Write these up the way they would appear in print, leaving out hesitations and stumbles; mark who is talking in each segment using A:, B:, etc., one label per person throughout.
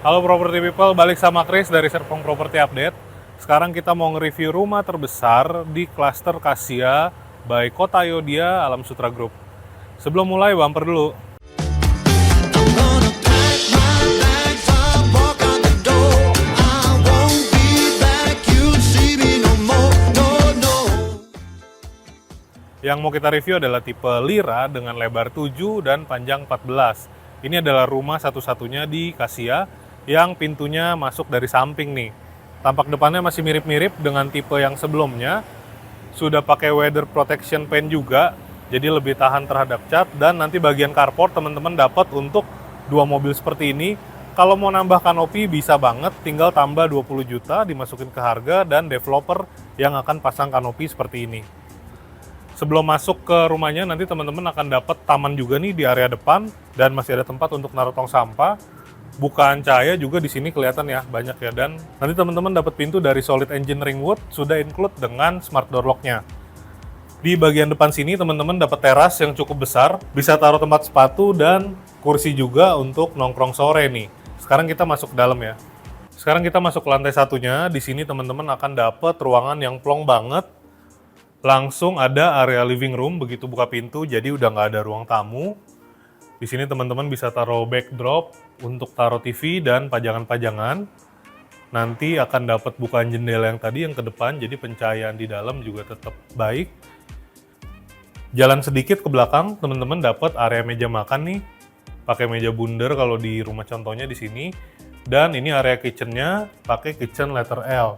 A: Halo Property People, balik sama Chris dari Serpong Property Update. Sekarang kita mau nge-review rumah terbesar di klaster Kasia by Kota Yodia Alam Sutra Group. Sebelum mulai, bumper dulu. Yang mau kita review adalah tipe Lira dengan lebar 7 dan panjang 14. Ini adalah rumah satu-satunya di Kasia yang pintunya masuk dari samping nih. Tampak depannya masih mirip-mirip dengan tipe yang sebelumnya. Sudah pakai weather protection paint juga, jadi lebih tahan terhadap cat. Dan nanti bagian carport teman-teman dapat untuk 2 mobil seperti ini. Kalau mau nambah kanopi bisa banget, tinggal tambah 20 juta dimasukin ke harga dan developer yang akan pasang kanopi seperti ini. Sebelum masuk ke rumahnya, nanti teman-teman akan dapat taman juga nih di area depan dan masih ada tempat untuk naruh tong sampah. Bukaan cahaya juga di sini kelihatan ya, banyak ya. Dan nanti teman-teman dapat pintu dari solid engineering wood, sudah include dengan smart door lock-nya. Di bagian depan sini teman-teman dapat teras yang cukup besar, bisa taruh tempat sepatu dan kursi juga untuk nongkrong sore nih. Sekarang kita masuk ke dalam ya. Sekarang kita masuk ke lantai satunya. Di sini teman-teman akan dapat ruangan yang plong banget. Langsung ada area living room, begitu buka pintu, jadi udah nggak ada ruang tamu. Di sini teman-teman bisa taruh backdrop untuk taruh TV dan pajangan-pajangan. Nanti akan dapat bukaan jendela yang tadi yang ke depan, jadi pencahayaan di dalam juga tetap baik. Jalan sedikit ke belakang, teman-teman dapat area meja makan nih. Pakai meja bundar kalau di rumah contohnya di sini. Dan ini area kitchennya pakai kitchen letter L.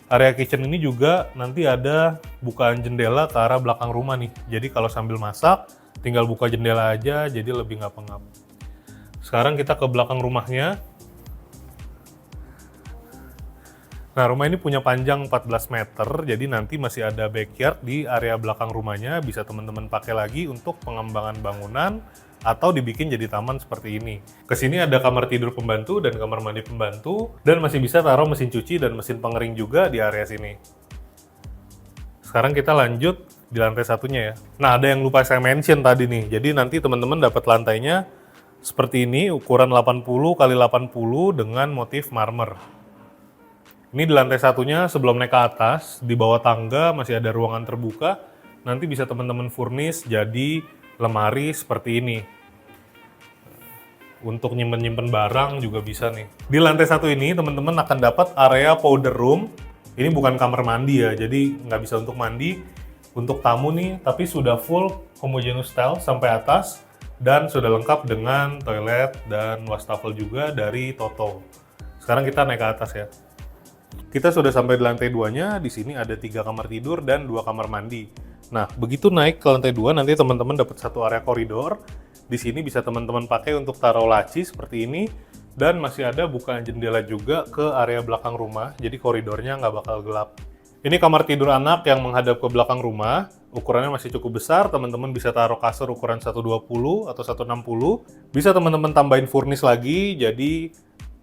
A: Area kitchen ini juga nanti ada bukaan jendela ke arah belakang rumah nih. Jadi kalau sambil masak, tinggal buka jendela aja, jadi lebih nggak pengap. Sekarang kita ke belakang rumahnya. Nah, rumah ini punya panjang 14 meter, jadi nanti masih ada backyard di area belakang rumahnya. Bisa teman-teman pakai lagi untuk pengembangan bangunan, atau dibikin jadi taman seperti ini. Kesini ada kamar tidur pembantu dan kamar mandi pembantu, dan masih bisa taruh mesin cuci dan mesin pengering juga di area sini. Sekarang kita lanjut di lantai satunya ya. Nah, ada yang lupa saya mention tadi nih. Jadi nanti teman-teman dapat lantainya seperti ini, ukuran 80 x 80 dengan motif marmer. Ini di lantai satunya sebelum naik ke atas, di bawah tangga masih ada ruangan terbuka. Nanti bisa teman-teman furnish jadi lemari seperti ini. Untuk nyimpen-nyimpen barang juga bisa nih. Di lantai satu ini teman-teman akan dapat area powder room. Ini bukan kamar mandi ya, jadi nggak bisa untuk mandi. Untuk tamu nih, tapi sudah full homogeneous style sampai atas. Dan sudah lengkap dengan toilet dan wastafel juga dari Toto. Sekarang kita naik ke atas ya. Kita sudah sampai di lantai 2-nya. Di sini ada 3 kamar tidur dan 2 kamar mandi. Nah, begitu naik ke lantai 2, nanti teman-teman dapat satu area koridor. Di sini bisa teman-teman pakai untuk taruh laci seperti ini. Dan masih ada bukaan jendela juga ke area belakang rumah, jadi koridornya nggak bakal gelap. Ini kamar tidur anak yang menghadap ke belakang rumah. Ukurannya masih cukup besar, teman-teman bisa taruh kasur ukuran 120 atau 160. Bisa teman-teman tambahin furnish lagi, jadi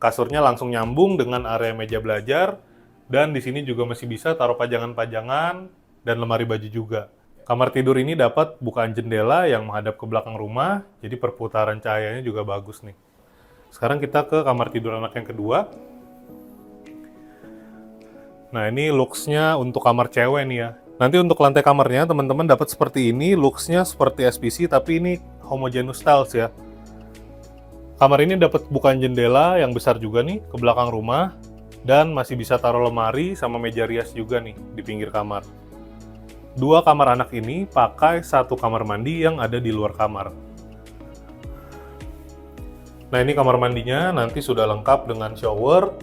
A: kasurnya langsung nyambung dengan area meja belajar. Dan di sini juga masih bisa taruh pajangan-pajangan dan lemari baju juga. Kamar tidur ini dapat bukaan jendela yang menghadap ke belakang rumah, jadi perputaran cahayanya juga bagus nih. Sekarang kita ke kamar tidur anak yang kedua. Nah, ini looks-nya untuk kamar cewek nih ya. Nanti untuk lantai kamarnya teman-teman dapat seperti ini, looks-nya seperti SPC tapi ini homogeneous styles ya. Kamar ini dapat bukaan jendela yang besar juga nih ke belakang rumah. Dan masih bisa taruh lemari sama meja rias juga nih di pinggir kamar. 2 kamar anak ini pakai 1 kamar mandi yang ada di luar kamar. Nah, ini kamar mandinya nanti sudah lengkap dengan shower,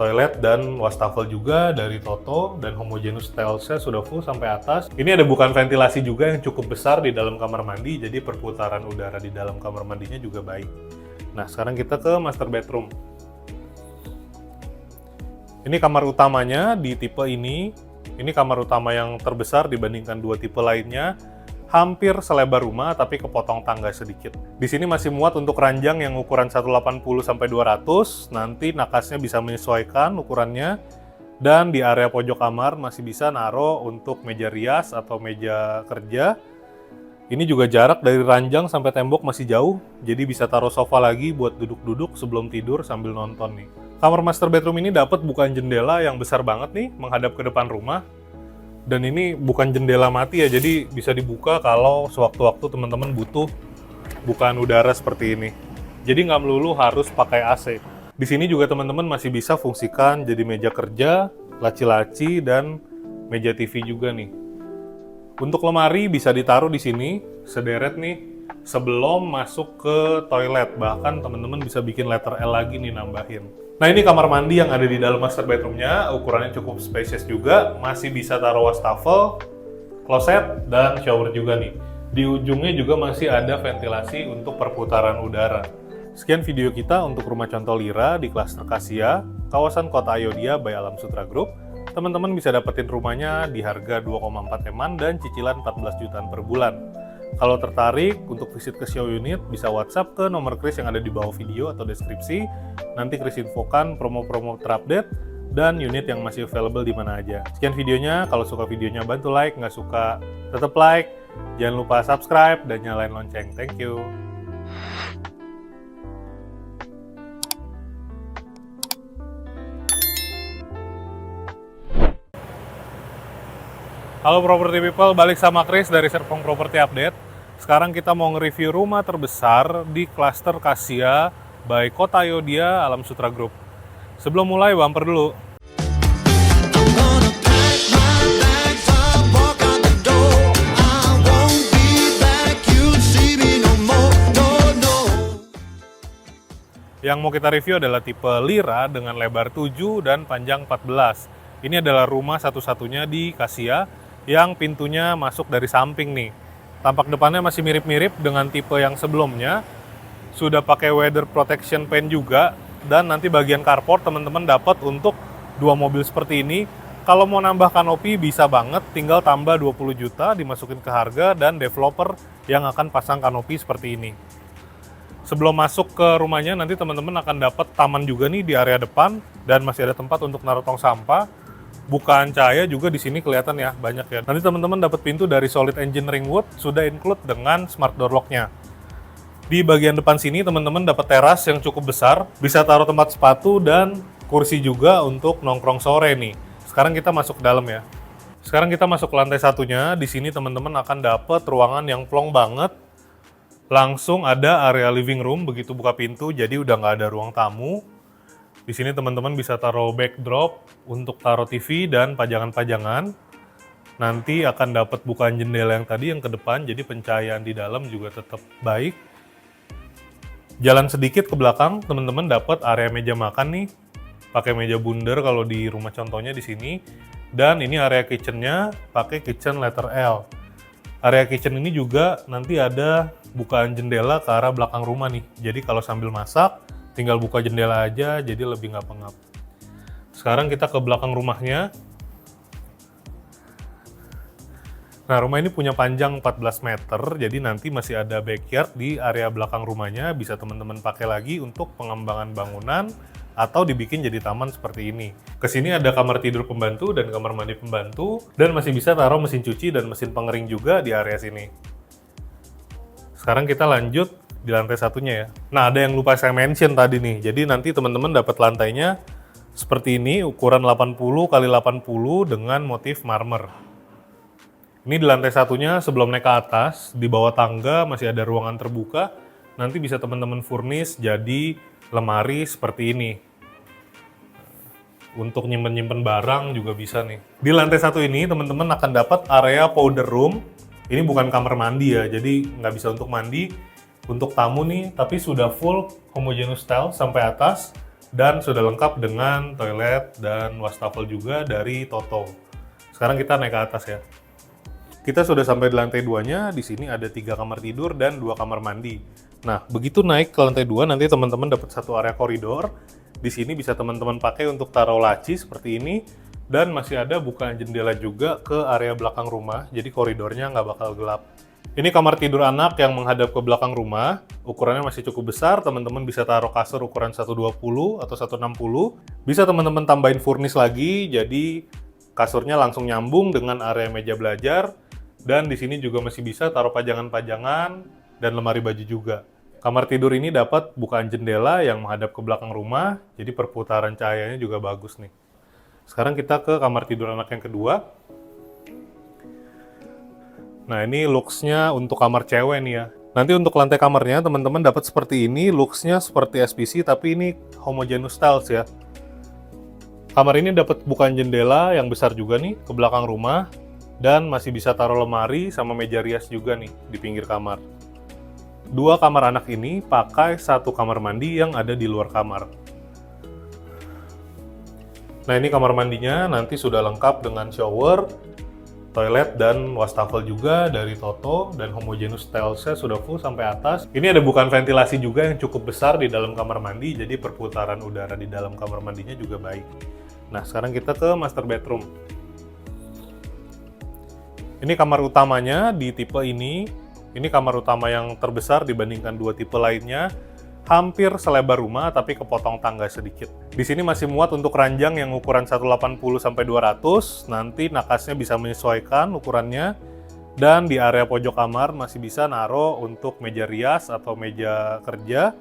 A: toilet, dan wastafel juga dari Toto. Dan homogeneous style-nya sudah full sampai atas. Ini ada bukaan ventilasi juga yang cukup besar di dalam kamar mandi, jadi perputaran udara di dalam kamar mandinya juga baik. Nah, sekarang kita ke master bedroom. Ini kamar utamanya di tipe ini. Ini kamar utama yang terbesar dibandingkan 2 tipe lainnya. Hampir selebar rumah tapi kepotong tangga sedikit. Di sini masih muat untuk ranjang yang ukuran 180 sampai 200. Nanti nakasnya bisa menyesuaikan ukurannya. Dan di area pojok kamar masih bisa naruh untuk meja rias atau meja kerja. Ini juga jarak dari ranjang sampai tembok masih jauh, jadi bisa taruh sofa lagi buat duduk-duduk sebelum tidur sambil nonton nih. Kamar master bedroom ini dapat bukaan jendela yang besar banget nih, menghadap ke depan rumah. Dan ini bukan jendela mati ya, jadi bisa dibuka kalau sewaktu-waktu teman-teman butuh bukaan udara seperti ini. Jadi nggak melulu harus pakai AC. Di sini juga teman-teman masih bisa fungsikan jadi meja kerja, laci-laci, dan meja TV juga nih. Untuk lemari bisa ditaruh di sini, sederet nih, sebelum masuk ke toilet. Bahkan teman-teman bisa bikin letter L lagi nih nambahin. Nah ini kamar mandi yang ada di dalam master bedroomnya, ukurannya cukup spacious juga, masih bisa taruh wastafel, kloset, dan shower juga nih. Di ujungnya juga masih ada ventilasi untuk perputaran udara. Sekian video kita untuk rumah contoh Lira di klaster Kasia, kawasan Kota Ayodhya by Alam Sutra Group. Teman-teman bisa dapetin rumahnya di harga 2,4 M dan cicilan 14 jutaan per bulan. Kalau tertarik untuk visit ke show unit, bisa WhatsApp ke nomor Chris yang ada di bawah video atau deskripsi. Nanti Chris infokan promo-promo terupdate dan unit yang masih available di mana aja. Sekian videonya, kalau suka videonya bantu like, nggak suka tetap like. Jangan lupa subscribe dan nyalain lonceng. Thank you. Halo Property People, balik sama Chris dari Serpong Property Update. Sekarang kita mau nge-review rumah terbesar di klaster Kasia by Kota Ayodhya Alam Sutra Group. Sebelum mulai, bumper dulu. Yang mau kita review adalah tipe Lira dengan lebar 7 dan panjang 14. Ini adalah rumah satu-satunya di Kasia yang pintunya masuk dari samping nih. Tampak depannya masih mirip-mirip dengan tipe yang sebelumnya. Sudah pakai weather protection paint juga, dan nanti bagian carport teman-teman dapat untuk 2 mobil seperti ini. Kalau mau nambah kanopi bisa banget, tinggal tambah 20 juta dimasukin ke harga dan developer yang akan pasang kanopi seperti ini. Sebelum masuk ke rumahnya nanti teman-teman akan dapat taman juga nih di area depan, dan masih ada tempat untuk naruh tong sampah. Bukaan cahaya juga di sini kelihatan ya, banyak ya. Nanti teman-teman dapat pintu dari solid engineering wood, sudah include dengan smart door lock-nya. Di bagian depan sini teman-teman dapat teras yang cukup besar, bisa taruh tempat sepatu dan kursi juga untuk nongkrong sore nih. Sekarang kita masuk ke dalam ya. Sekarang kita masuk ke lantai satunya. Di sini teman-teman akan dapat ruangan yang plong banget. Langsung ada area living room, begitu buka pintu, jadi udah nggak ada ruang tamu. Di sini teman-teman bisa taruh backdrop untuk taruh TV dan pajangan-pajangan. Nanti akan dapat bukaan jendela yang tadi yang ke depan, jadi pencahayaan di dalam juga tetap baik. Jalan sedikit ke belakang, teman-teman dapat area meja makan nih. Pakai meja bundar kalau di rumah contohnya di sini. Dan ini area kitchennya pakai kitchen letter L. Area kitchen ini juga nanti ada bukaan jendela ke arah belakang rumah nih. Jadi kalau sambil masak, tinggal buka jendela aja, jadi lebih nggak pengap. Sekarang kita ke belakang rumahnya. Nah, rumah ini punya panjang 14 meter, jadi nanti masih ada backyard di area belakang rumahnya. Bisa teman-teman pakai lagi untuk pengembangan bangunan, atau dibikin jadi taman seperti ini. Kesini ada kamar tidur pembantu dan kamar mandi pembantu, dan masih bisa taruh mesin cuci dan mesin pengering juga di area sini. Sekarang kita lanjut di lantai satunya ya. Nah, ada yang lupa saya mention tadi nih. Jadi nanti teman-teman dapat lantainya seperti ini, ukuran 80 x 80 dengan motif marmer. Ini di lantai satunya sebelum naik ke atas, di bawah tangga masih ada ruangan terbuka. Nanti bisa teman-teman furnish jadi lemari seperti ini. Untuk nyimpen-nyimpen barang juga bisa nih. Di lantai satu ini teman-teman akan dapat area powder room. Ini bukan kamar mandi ya, jadi nggak bisa untuk mandi. Untuk tamu nih, tapi sudah full homogeneous style sampai atas dan sudah lengkap dengan toilet dan wastafel juga dari Toto. Sekarang kita naik ke atas ya. Kita sudah sampai di lantai 2-nya. Di sini ada 3 kamar tidur dan 2 kamar mandi. Nah, begitu naik ke lantai 2 nanti teman-teman dapat satu area koridor. Di sini bisa teman-teman pakai untuk taruh laci seperti ini, dan masih ada bukaan jendela juga ke area belakang rumah. Jadi koridornya nggak bakal gelap. Ini kamar tidur anak yang menghadap ke belakang rumah. Ukurannya masih cukup besar, teman-teman bisa taruh kasur ukuran 120 atau 160. Bisa teman-teman tambahin furnish lagi, jadi kasurnya langsung nyambung dengan area meja belajar. Dan di sini juga masih bisa taruh pajangan-pajangan dan lemari baju juga. Kamar tidur ini dapat bukaan jendela yang menghadap ke belakang rumah, jadi perputaran cahayanya juga bagus nih. Sekarang kita ke kamar tidur anak yang kedua. Nah, ini looks-nya untuk kamar cewek nih ya. Nanti untuk lantai kamarnya teman-teman dapat seperti ini, looks-nya seperti SPC tapi ini homogeneous styles ya. Kamar ini dapat bukaan jendela yang besar juga nih ke belakang rumah dan masih bisa taruh lemari sama meja rias juga nih di pinggir kamar. Dua kamar anak ini pakai satu kamar mandi yang ada di luar kamar. Nah, ini kamar mandinya nanti sudah lengkap dengan shower, toilet, dan wastafel juga dari Toto, dan homogeneous stylesnya sudah full sampai atas. Ini ada bukaan ventilasi juga yang cukup besar di dalam kamar mandi, jadi perputaran udara di dalam kamar mandinya juga baik. Nah, sekarang kita ke master bedroom. Ini kamar utamanya di tipe ini. Ini kamar utama yang terbesar dibandingkan dua tipe lainnya. Hampir selebar rumah tapi kepotong tangga sedikit. Di sini masih muat untuk ranjang yang ukuran 180 sampai 200. Nanti nakasnya bisa menyesuaikan ukurannya. Dan di area pojok kamar masih bisa naruh untuk meja rias atau meja kerja.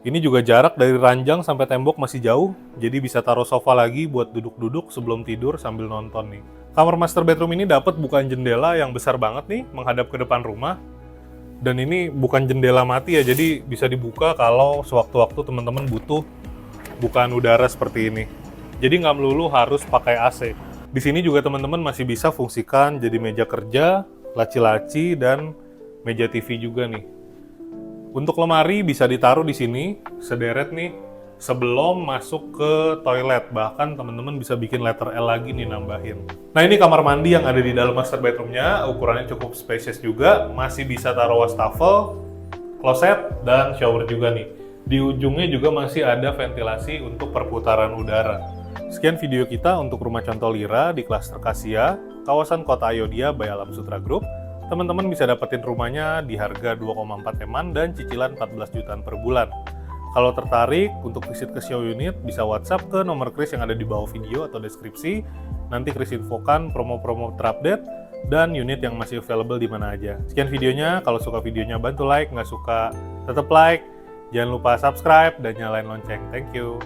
A: Ini juga jarak dari ranjang sampai tembok masih jauh, jadi bisa taruh sofa lagi buat duduk-duduk sebelum tidur sambil nonton nih. Kamar master bedroom ini dapat bukaan jendela yang besar banget nih, menghadap ke depan rumah. Dan ini bukan jendela mati ya, jadi bisa dibuka kalau sewaktu-waktu teman-teman butuh bukaan udara seperti ini. Jadi nggak melulu harus pakai AC. Di sini juga teman-teman masih bisa fungsikan jadi meja kerja, laci-laci, dan meja TV juga nih. Untuk lemari bisa ditaruh di sini, sederet nih, sebelum masuk ke toilet. Bahkan teman-teman bisa bikin letter L lagi nih nambahin. Nah, ini kamar mandi yang ada di dalam master bedroomnya, ukurannya cukup spacious juga, masih bisa taruh wastafel, kloset, dan shower juga nih. Di ujungnya juga masih ada ventilasi untuk perputaran udara. Sekian video kita untuk rumah contoh Lira di klaster Kasia, kawasan Kota Ayodhya by Alam Sutra Group. Teman-teman bisa dapetin rumahnya di harga 2,4 M dan cicilan 14 jutaan per bulan. Kalau tertarik untuk visit ke show unit, bisa WhatsApp ke nomor Kris yang ada di bawah video atau deskripsi. Nanti Kris infokan promo-promo terupdate dan unit yang masih available di mana aja. Sekian videonya, kalau suka videonya bantu like, nggak suka tetap like. Jangan lupa subscribe dan nyalain lonceng. Thank you.